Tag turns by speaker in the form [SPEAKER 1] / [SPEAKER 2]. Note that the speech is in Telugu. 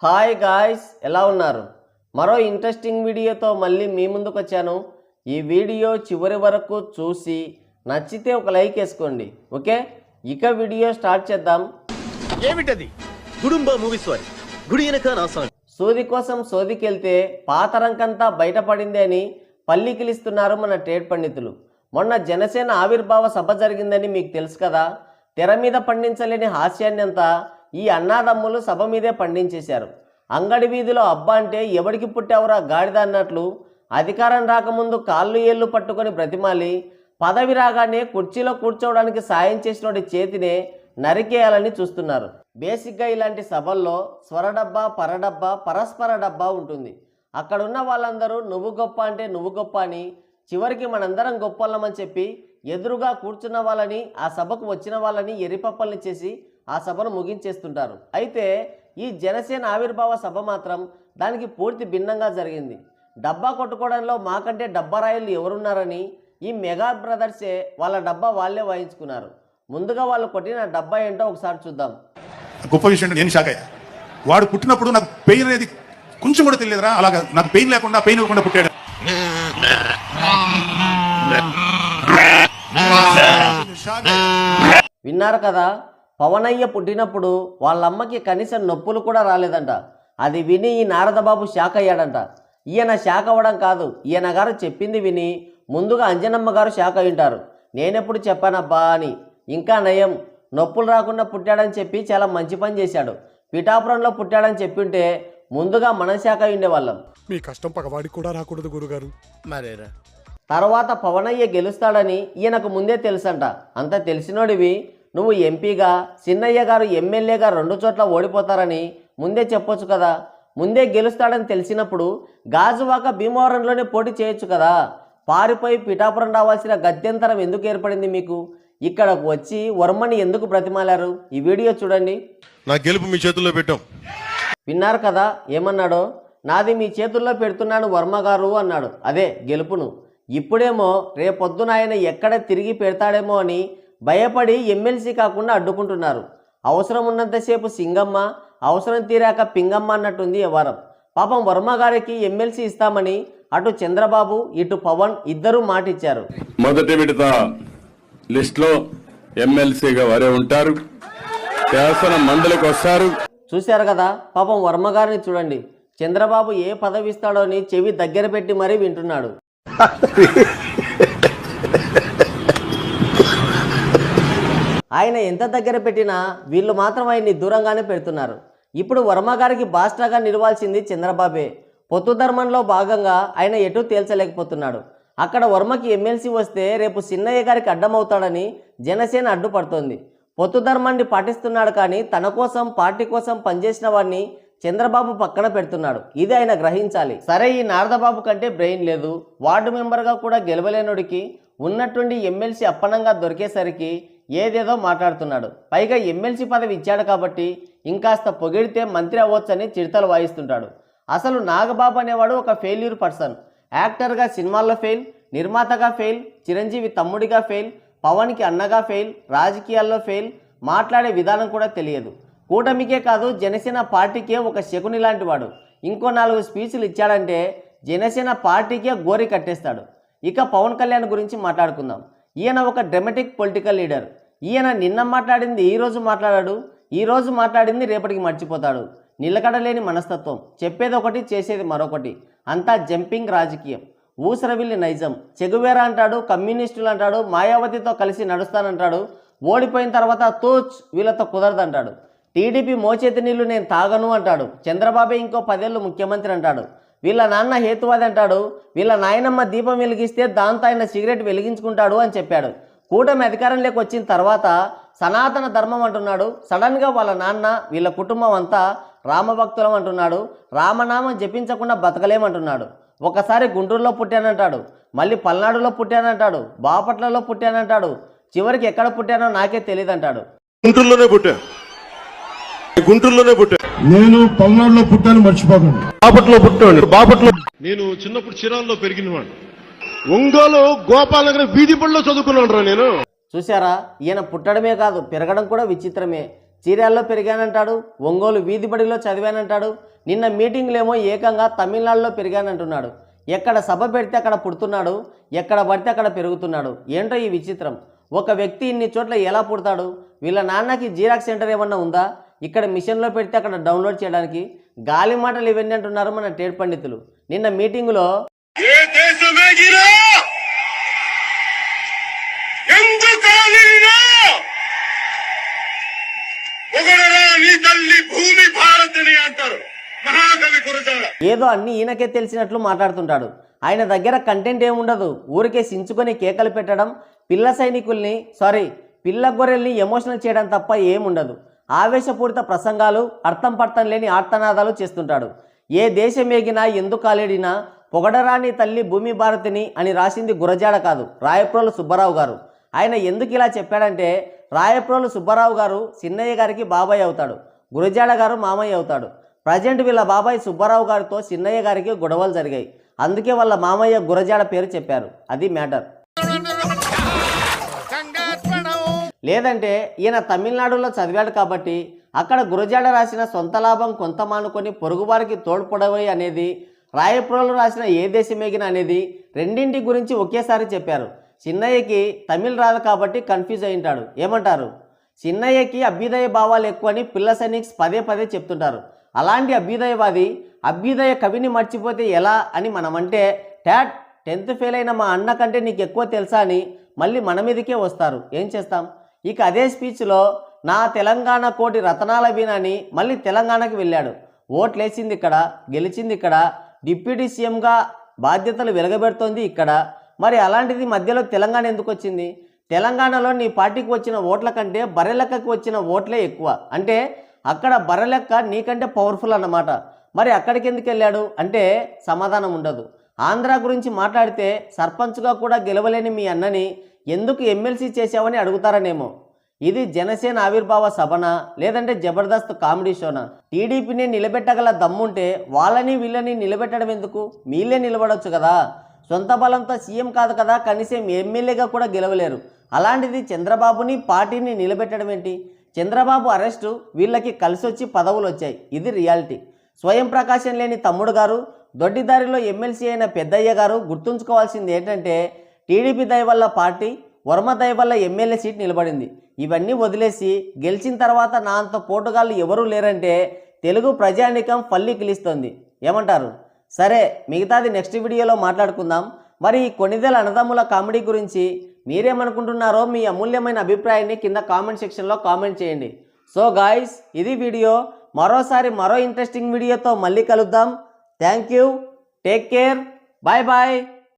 [SPEAKER 1] హాయ్ గాయ్స్, ఎలా ఉన్నారు? మరో ఇంట్రెస్టింగ్ వీడియోతో మళ్ళీ మీ ముందుకు వచ్చాను. ఈ వీడియో చివరి వరకు చూసి నచ్చితే ఒక లైక్ వేసుకోండి. ఓకే, ఇక వీడియో స్టార్ట్ చేద్దాం.
[SPEAKER 2] ఏమిటది? గుడుంబ మూవీస్ వారి గుడి వెనక నా సాంగ్.
[SPEAKER 1] సూది కోసం సోదికెళ్తే పాత రంకంతా బయటపడింది అని పల్లికిలిస్తున్నారు మన ట్రేడ్ పండితులు. మొన్న జనసేన ఆవిర్భావ సభ జరిగిందని మీకు తెలుసు కదా. తెర మీద పండించలేని హాస్యాన్ని అంతా ఈ అన్నాదమ్ములు సభ మీదే పండించేశారు. అంగడి వీధిలో అబ్బా అంటే ఎవడికి పుట్టావురా గాడిద అన్నట్లు అధికారం రాకముందు కాళ్ళు ఏళ్ళు పట్టుకొని బ్రతిమాలి పదవి రాగానే కుర్చీలో కూర్చోవడానికి సాయం చేసినోడి చేతినే నరికేయాలని చూస్తున్నారు. బేసిక్గా ఇలాంటి సభల్లో స్వరడబ్బా, పరడబ్బా, పరస్పర డబ్బా ఉంటుంది. అక్కడున్న వాళ్ళందరూ నువ్వు గొప్ప అంటే నువ్వు గొప్ప అని, చివరికి మనందరం గొప్పలమని చెప్పి ఎదురుగా కూర్చున్న వాళ్ళని, ఆ సభకు వచ్చిన వాళ్ళని ఎరిపప్పల్ని చేసి ఆ సభను ముగించేస్తుంటారు. అయితే ఈ జనసేన ఆవిర్భావ సభ మాత్రం దానికి పూర్తి భిన్నంగా జరిగింది. డబ్బా కొట్టుకోవడంలో మాకంటే డబ్బా రాయలు ఎవరున్నారని ఈ మెగా బ్రదర్సే వాళ్ళ డబ్బా వాళ్ళే వాయించుకున్నారు. ముందుగా వాళ్ళు కొట్టిన డబ్బా ఏంటో ఒకసారి చూద్దాం.
[SPEAKER 3] గొప్ప విషయం, నేను షాక్ అయ్యా. వాడు పుట్టినప్పుడు నాకు పెయిన్ అనేది కొంచెం కూడా తెలియదురా. అలాగా నాకు పెయిన్ లేకుండా, పెయిన్ ఇవ్వకుండా పుట్టాడు.
[SPEAKER 1] విన్నారు కదా, పవనయ్య పుట్టినప్పుడు వాళ్ళమ్మకి కనీసం నొప్పులు కూడా రాలేదంట. అది విని ఈ నారదబాబు షాక్ అయ్యాడంట. ఈయన షాక్ అవ్వడం కాదు, ఈయన గారు చెప్పింది విని ముందుగా అంజనమ్మ గారు షాక్ అయి ఉంటారు. నేనెప్పుడు చెప్పానబ్బా అని. ఇంకా నయం, నొప్పులు రాకుండా పుట్టాడని చెప్పి చాలా మంచి పని చేశాడు. పిఠాపురంలో పుట్టాడని చెప్పింటే ముందుగా మనం షాక్ అయి ఉండేవాళ్ళం.
[SPEAKER 4] మీ కష్టం పగవాడికి కూడా రాకూడదు గురుగారు.
[SPEAKER 2] మరేరా
[SPEAKER 1] తర్వాత పవనయ్య గెలుస్తాడని ఈయనకు ముందే తెలుసంట. అంత తెలిసినోడివి నువ్వు ఎంపీగా, చిన్నయ్య గారు ఎమ్మెల్యేగా 2 చోట్ల ఓడిపోతారని ముందే చెప్పొచ్చు కదా. ముందే గెలుస్తాడని తెలిసినప్పుడు గాజువాక భీమవరంలోనే పోటీ చేయొచ్చు కదా. పారిపోయి పిఠాపురం రావాల్సిన గత్యంతరం ఎందుకు ఏర్పడింది మీకు? ఇక్కడకు వచ్చి వర్మని ఎందుకు బ్రతిమాలారు? ఈ వీడియో చూడండి.
[SPEAKER 5] నా గెలుపు మీ చేతుల్లో పెట్టాం.
[SPEAKER 1] విన్నారు కదా ఏమన్నాడో? నాది మీ చేతుల్లో పెడుతున్నాను వర్మ గారు అన్నాడు. అదే గెలుపును. ఇప్పుడేమో రేపొద్దున ఆయన ఎక్కడ తిరిగి పెడతాడేమో అని భయపడి ఎమ్మెల్సీ కాకుండా అడ్డుకుంటున్నారు. అవసరం ఉన్నంతసేపు సింగమ్మ, అవసరం తీరాక పింగమ్మ అన్నట్టుంది వ్యవహారం. పాపం వర్మ గారికి ఎమ్మెల్సీ ఇస్తామని అటు చంద్రబాబు, ఇటు పవన్ ఇద్దరూ మాటిచ్చారు.
[SPEAKER 6] మొదటి విడత లిస్టులో ఎమ్మెల్సీగా వారే ఉంటారు, శాసన మండలికి వస్తారు.
[SPEAKER 1] చూశారు కదా, పాపం వర్మ గారిని చూడండి. చంద్రబాబు ఏ పదవి ఇస్తాడో అని చెవి దగ్గర పెట్టి మరీ వింటున్నాడు. ఆయన ఎంత దగ్గర పెట్టినా వీళ్ళు మాత్రం ఆయన్ని దూరంగానే పెడుతున్నారు. ఇప్పుడు వర్మ గారికి బాస్టాగా నిలవాల్సింది చంద్రబాబే. పొత్తు ధర్మంలో భాగంగా ఆయన ఎటూ తేల్చలేకపోతున్నాడు. అక్కడ వర్మకి ఎమ్మెల్సీ వస్తే రేపు చిన్నయ్య గారికి అడ్డమవుతాడని జనసేన అడ్డుపడుతోంది. పొత్తు ధర్మాన్ని పాటిస్తున్నాడు, కానీ తన కోసం, పార్టీ కోసం పనిచేసిన వాడిని చంద్రబాబు పక్కన పెడుతున్నాడు. ఇది ఆయన గ్రహించాలి. సరే, ఈ నారదబాబు కంటే బ్రెయిన్ లేదు, వార్డు మెంబర్గా కూడా గెలవలేనుడికి ఉన్నట్టుండి ఎమ్మెల్సీ అప్పనంగా దొరికేసరికి ఏదేదో మాట్లాడుతున్నాడు. పైగా ఎమ్మెల్సీ పదవి ఇచ్చాడు కాబట్టి ఇంకాస్త పొగిడితే మంత్రి అవ్వచ్చని చిడతలు వాయిస్తుంటాడు. అసలు నాగబాబు అనేవాడు ఒక ఫెయిల్యూర్ పర్సన్. యాక్టర్గా సినిమాల్లో ఫెయిల్, నిర్మాతగా ఫెయిల్, చిరంజీవి తమ్ముడిగా ఫెయిల్, పవన్కి అన్నగా ఫెయిల్, రాజకీయాల్లో ఫెయిల్, మాట్లాడే విధానం కూడా తెలియదు. కూటమికే కాదు జనసేన పార్టీకే ఒక శకుని లాంటి వాడు. ఇంకో 4 స్పీచ్లు ఇచ్చాడంటే జనసేన పార్టీకే గోరి కట్టేస్తాడు. ఇక పవన్ కళ్యాణ్ గురించి మాట్లాడుకుందాం. ఈయన ఒక డ్రామాటిక్ పొలిటికల్ లీడర్. ఈయన నిన్న మాట్లాడింది ఈరోజు మాట్లాడాడు, ఈరోజు మాట్లాడింది రేపటికి మర్చిపోతాడు. నిలకడలేని మనస్తత్వం, చెప్పేది ఒకటి చేసేది మరొకటి. అంతా జంపింగ్ రాజకీయం, ఊసరవిల్లి నైజం. చెగువేరా అంటాడు, కమ్యూనిస్టులు అంటాడు, మాయావతితో కలిసి నడుస్తానంటాడు. ఓడిపోయిన తర్వాత తూచ్ వీళ్ళతో కుదరదంటాడు. టీడీపీ మోచేతి నీళ్లు నేను తాగను అంటాడు. చంద్రబాబే ఇంకో 10 ఏళ్ళు ముఖ్యమంత్రి అంటాడు. వీళ్ళ నాన్న హేతువాది అంటాడు. వీళ్ళ నాయనమ్మ దీపం వెలిగిస్తే దాంతో ఆయన సిగరెట్ వెలిగించుకుంటాడు అని చెప్పాడు. కూటమి అధికారంలోకి వచ్చిన తర్వాత సనాతన ధర్మం అంటున్నాడు. సడన్గా వాళ్ళ నాన్న, వీళ్ళ కుటుంబం అంతా రామభక్తులం అంటున్నాడు. రామనామం జపించకుండా బతకలేమంటున్నాడు. ఒకసారి గుంటూరులో పుట్టానంటాడు, మళ్ళీ పల్నాడులో పుట్టానంటాడు, బాపట్లలో పుట్టానంటాడు, చివరికి ఎక్కడ పుట్టానో నాకే తెలియదు అంటాడు.
[SPEAKER 5] గుంటూరులోనే పుట్టా.
[SPEAKER 4] నేను పల్నాడులో పుట్టాను, మర్చిపోకండి.
[SPEAKER 5] బాపట్లో పుట్టాను. బాపట్లో నేను చిన్నప్పుడు చిరాల్లో పెరిగినవాడు. ఒంగోలు గోపాలనగర్ వీధి బడిలో చదువుకున్నాను రా నేను.
[SPEAKER 1] చూసారా, ఈయన పుట్టడమే కాదు పెరగడం కూడా విచిత్రమే. చీరాల్లో పెరిగానంటాడు, ఒంగోలు వీధి బడిలో చదివానంటాడు, నిన్న మీటింగ్లేమో ఏకంగా తమిళనాడులో పెరిగానంటున్నాడు. ఎక్కడ సభ పెడితే అక్కడ పుడుతున్నాడు, ఎక్కడ పడితే అక్కడ పెరుగుతున్నాడు. ఏంటో ఈ విచిత్రం. ఒక వ్యక్తి ఇన్ని చోట్ల ఎలా పుడతాడు? వీళ్ళ నాన్నకి జీరాక్స్ సెంటర్ ఏమన్నా ఉందా? ఇక్కడ మిషన్లో పెడితే అక్కడ డౌన్లోడ్ చేయడానికి గాలి మాటలు ఇవన్నీ అంటున్నారు మన టేడ్ పండితులు. నిన్న మీటింగులో ఏదో అన్ని ఈయనకే తెలిసినట్లు మాట్లాడుతుంటాడు. ఆయన దగ్గర కంటెంట్ ఏముండదు. ఊరికే సించుకొని కేకలు పెట్టడం, పిల్ల గొర్రెల్ని ఎమోషనల్ చేయడం తప్ప ఏముండదు. ఆవేశపూరిత ప్రసంగాలు, అర్థం పర్థం లేని ఆర్తనాదాలు చేస్తుంటాడు. ఏ దేశం ఏగినా ఎందుకు కాలేడినా పొగడరాని తల్లి భూమి భారతిని అని రాసింది గురజాడ కాదు, రాయప్రోలు సుబ్బారావు గారు. ఆయన ఎందుకు ఇలా చెప్పాడంటే, రాయప్రోలు సుబ్బారావు గారు చిన్నయ్య గారికి బాబాయ్ అవుతాడు, గురజాడ గారు మామయ్య అవుతాడు. ప్రజెంట్ వీళ్ళ బాబాయ్ సుబ్బారావు గారితో చిన్నయ్య గారికి గొడవలు జరిగాయి. అందుకే వాళ్ళ మామయ్య గురజాడ పేరు చెప్పారు. అది మ్యాటర్. లేదంటే ఈయన తమిళనాడులో చదివాడు కాబట్టి అక్కడ గురజాడ రాసిన సొంత లాభం కొంత మానుకొని పొరుగువారికి తోడ్పడవై అనేది, రాయప్రోలు రాసిన ఏ దేశమేగిన అనేది రెండింటి గురించి ఒకేసారి చెప్పారు. చిన్నయ్యకి తమిళ్ రాదు కాబట్టి కన్ఫ్యూజ్ అయి ఉంటాడు. ఏమంటారు? చిన్నయ్యకి అభ్యుదయ భావాలు ఎక్కువని పిల్ల సైనిక్స్ పదే పదే చెప్తుంటారు. అలాంటి అభ్యుదయవాది అభ్యుదయ కవిని మర్చిపోతే ఎలా అని మనమంటే, 10th ఫెయిల్ అయిన మా అన్న కంటే నీకు ఎక్కువ తెలుసా అని మళ్ళీ మన మీదకే వస్తారు. ఏం చేస్తాం? ఇక అదే స్పీచ్లో నా తెలంగాణ కోటి రతనాల వీణని మళ్ళీ తెలంగాణకి వెళ్ళాడు. ఓట్లేసింది ఇక్కడ, గెలిచింది ఇక్కడ, డిప్యూటీ సీఎంగా బాధ్యతలు వెలగబెడుతోంది ఇక్కడ. మరి అలాంటిది మధ్యలో తెలంగాణ ఎందుకు వచ్చింది? తెలంగాణలో నీ పార్టీకి వచ్చిన ఓట్ల కంటే బర్రెలెక్కకి వచ్చిన ఓట్లే ఎక్కువ. అంటే అక్కడ బర్రెలెక్క నీకంటే పవర్ఫుల్ అన్నమాట. మరి అక్కడికి ఎందుకు వెళ్ళాడు అంటే సమాధానం ఉండదు. ఆంధ్ర గురించి మాట్లాడితే సర్పంచ్గా కూడా గెలవలేని మీ అన్నని ఎందుకు ఎమ్మెల్సీ చేసావని అడుగుతారనేమో. ఇది జనసేన ఆవిర్భావ సభనా లేదంటే జబర్దస్త్ కామెడీ షోనా? టీడీపీని నిలబెట్టగల దమ్ముంటే వాళ్ళని వీళ్ళని నిలబెట్టడం ఎందుకు? మీళ్ళే నిలబడవచ్చు కదా. సొంత బలంతో సీఎం కాదు కదా, కనీసం ఎమ్మెల్యేగా కూడా గెలవలేరు. అలాంటిది చంద్రబాబుని పార్టీని నిలబెట్టడం ఏంటి? చంద్రబాబు అరెస్టు వీళ్ళకి కలిసొచ్చి పదవులు వచ్చాయి. ఇది రియాలిటీ. స్వయం ప్రకాశం లేని తమ్ముడు గారు, దొడ్డిదారిలో ఎమ్మెల్సీ అయిన పెద్దయ్య గారు గుర్తుంచుకోవాల్సింది ఏంటంటే, టీడీపీ దయ వల్ల పార్టీ, వర్మ దయ వల్ల ఎమ్మెల్యే సీట్ నిలబడింది. ఇవన్నీ వదిలేసి గెలిచిన తర్వాత నా అంత పోటుగాళ్ళు ఎవరూ లేరంటే తెలుగు ప్రజానీకం పల్లి కిలిస్తోంది. ఏమంటారు? సరే, మిగతాది నెక్స్ట్ వీడియోలో మాట్లాడుకుందాం. మరి ఈ కొన్నిదేల అన్నదమ్ముల కామెడీ గురించి మీరేమనుకుంటున్నారో మీ అమూల్యమైన అభిప్రాయాన్ని కింద కామెంట్ సెక్షన్లో కామెంట్ చేయండి. సో గాయ్స్, ఇది వీడియో. మరోసారి మరో ఇంట్రెస్టింగ్ వీడియోతో మళ్ళీ కలుద్దాం. Thank you, take care, bye bye.